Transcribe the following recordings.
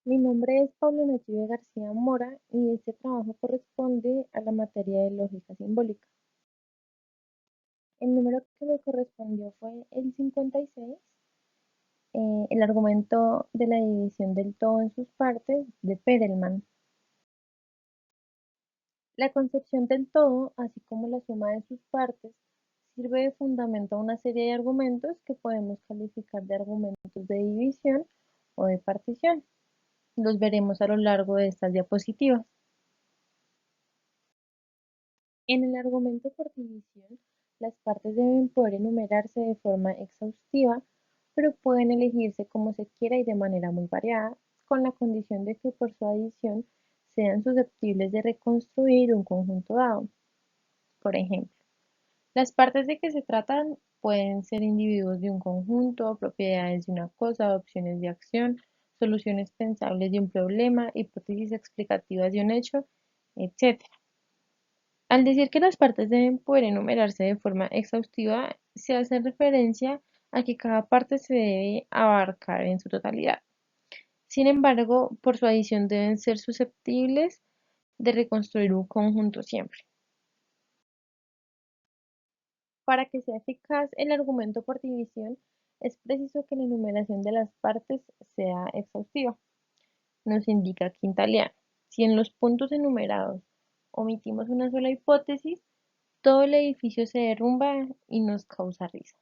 Mi nombre es Pablo Nachibe García Mora y este trabajo corresponde a la materia de lógica simbólica. El número que me correspondió fue el 56, el argumento de la división del todo en sus partes de Perelman. La concepción del todo, así como la suma de sus partes, sirve de fundamento a una serie de argumentos que podemos calificar de argumentos de división o de partición. Los veremos a lo largo de estas diapositivas. En el argumento por división, las partes deben poder enumerarse de forma exhaustiva, pero pueden elegirse como se quiera y de manera muy variada, con la condición de que por su adición sean susceptibles de reconstruir un conjunto dado. Por ejemplo, las partes de que se tratan pueden ser individuos de un conjunto, propiedades de una cosa, opciones de acción, soluciones pensables de un problema, hipótesis explicativas de un hecho, etc. Al decir que las partes deben poder enumerarse de forma exhaustiva, se hace referencia a que cada parte se debe abarcar en su totalidad. Sin embargo, por su adición deben ser susceptibles de reconstruir un conjunto siempre. Para que sea eficaz el argumento por división, es preciso que la enumeración de las partes sea exhaustiva. Nos indica Quintiliano. Si en los puntos enumerados omitimos una sola hipótesis, todo el edificio se derrumba y nos causa risa.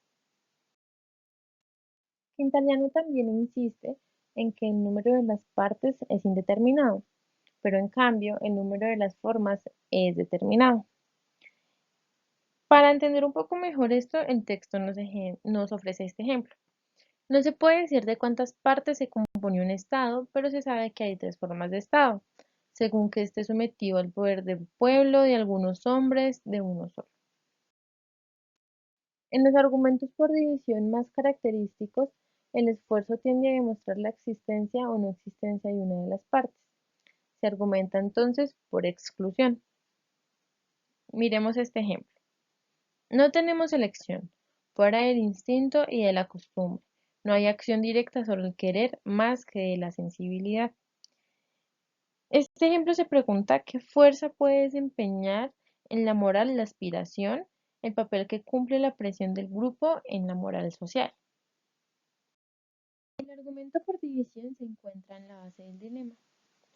Quintiliano también insiste en que el número de las partes es indeterminado, pero en cambio el número de las formas es determinado. Para entender un poco mejor esto, el texto nos ofrece este ejemplo. No se puede decir de cuántas partes se compone un Estado, pero se sabe que hay tres formas de Estado, según que esté sometido al poder del pueblo, de algunos hombres, de uno solo. En los argumentos por división más característicos, el esfuerzo tiende a demostrar la existencia o no existencia de una de las partes. Se argumenta entonces por exclusión. Miremos este ejemplo. No tenemos elección, fuera del instinto y de la costumbre. No hay acción directa sobre el querer más que de la sensibilidad. Este ejemplo se pregunta qué fuerza puede desempeñar en la moral la aspiración, el papel que cumple la presión del grupo en la moral social. El argumento por división se encuentra en la base del dilema,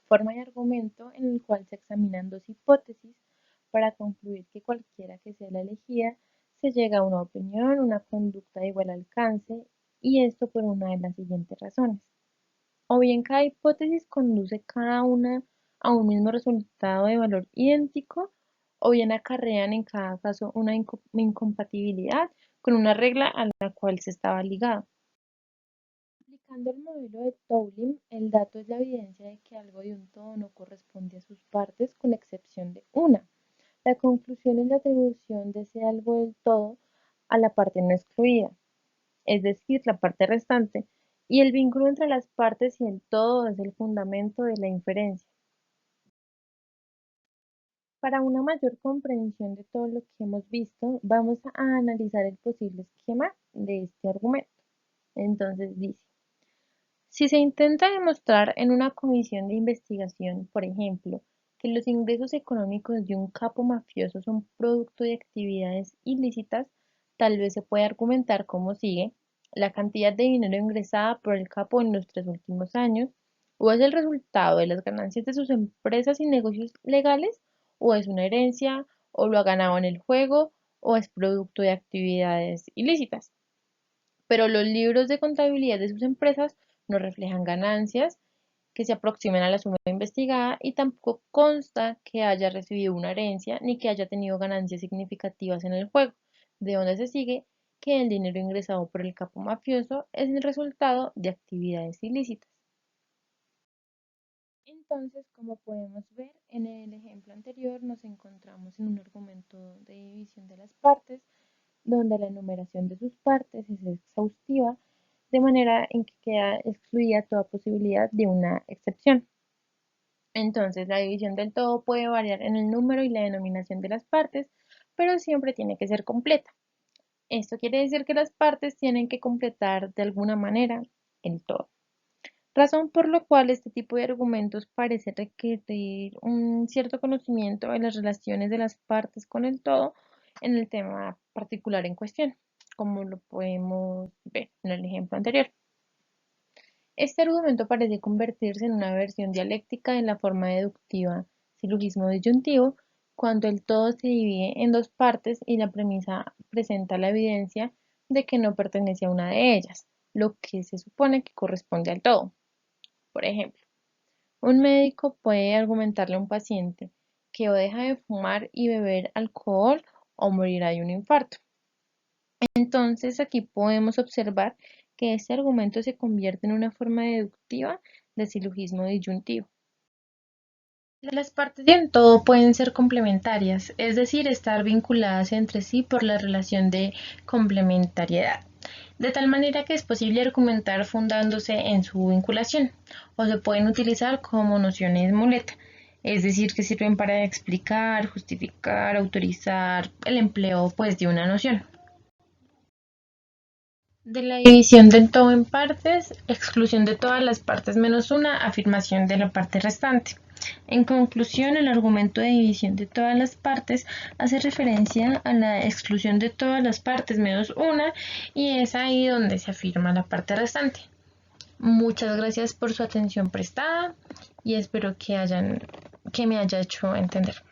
forma de argumento en el cual se examinan dos hipótesis para concluir que cualquiera que sea la elegida se llega a una opinión, una conducta de igual alcance, y esto por una de las siguientes razones. O bien cada hipótesis conduce cada una a un mismo resultado de valor idéntico, o bien acarrean en cada caso una incompatibilidad con una regla a la cual se estaba ligado. Aplicando el modelo de Touling, el dato es la evidencia de que algo de un todo no corresponde a sus partes con excepción de una. La conclusión es la atribución de ese algo del todo a la parte no excluida, es decir, la parte restante, y el vínculo entre las partes y el todo es el fundamento de la inferencia. Para una mayor comprensión de todo lo que hemos visto, vamos a analizar el posible esquema de este argumento. Entonces dice, si se intenta demostrar en una comisión de investigación, por ejemplo, que los ingresos económicos de un capo mafioso son producto de actividades ilícitas, tal vez se puede argumentar como sigue: la cantidad de dinero ingresada por el capo en los 3 últimos años, o es el resultado de las ganancias de sus empresas y negocios legales, o es una herencia, o lo ha ganado en el juego, o es producto de actividades ilícitas. Pero los libros de contabilidad de sus empresas no reflejan ganancias que se aproximen a la suma investigada, y tampoco consta que haya recibido una herencia ni que haya tenido ganancias significativas en el juego, de donde se sigue que el dinero ingresado por el capo mafioso es el resultado de actividades ilícitas. Entonces, como podemos ver en el ejemplo anterior, nos encontramos en un argumento de división de las partes, donde la enumeración de sus partes es exhaustiva, de manera en que queda excluida toda posibilidad de una excepción. Entonces, la división del todo puede variar en el número y la denominación de las partes, pero siempre tiene que ser completa. Esto quiere decir que las partes tienen que completar de alguna manera el todo. razón por la cual este tipo de argumentos parece requerir un cierto conocimiento de las relaciones de las partes con el todo en el tema particular en cuestión, como lo podemos ver en el ejemplo anterior. Este argumento parece convertirse en una versión dialéctica de la forma deductiva silogismo disyuntivo cuando el todo se divide en dos partes y la premisa presenta la evidencia de que no pertenece a una de ellas, lo que se supone que corresponde al todo. Por ejemplo, un médico puede argumentarle a un paciente que o deja de fumar y beber alcohol o morirá de un infarto. Entonces aquí podemos observar que este argumento se convierte en una forma deductiva de silogismo disyuntivo. Las partes de un todo pueden ser complementarias, es decir, estar vinculadas entre sí por la relación de complementariedad, de tal manera que es posible argumentar fundándose en su vinculación, o se pueden utilizar como nociones muleta, es decir, que sirven para explicar, justificar, autorizar el empleo pues, de una noción. De la división del todo en partes, exclusión de todas las partes menos una, afirmación de la parte restante. En conclusión, el argumento de división de todas las partes hace referencia a la exclusión de todas las partes menos una y es ahí donde se afirma la parte restante. Muchas gracias por su atención prestada y espero que me haya hecho entender.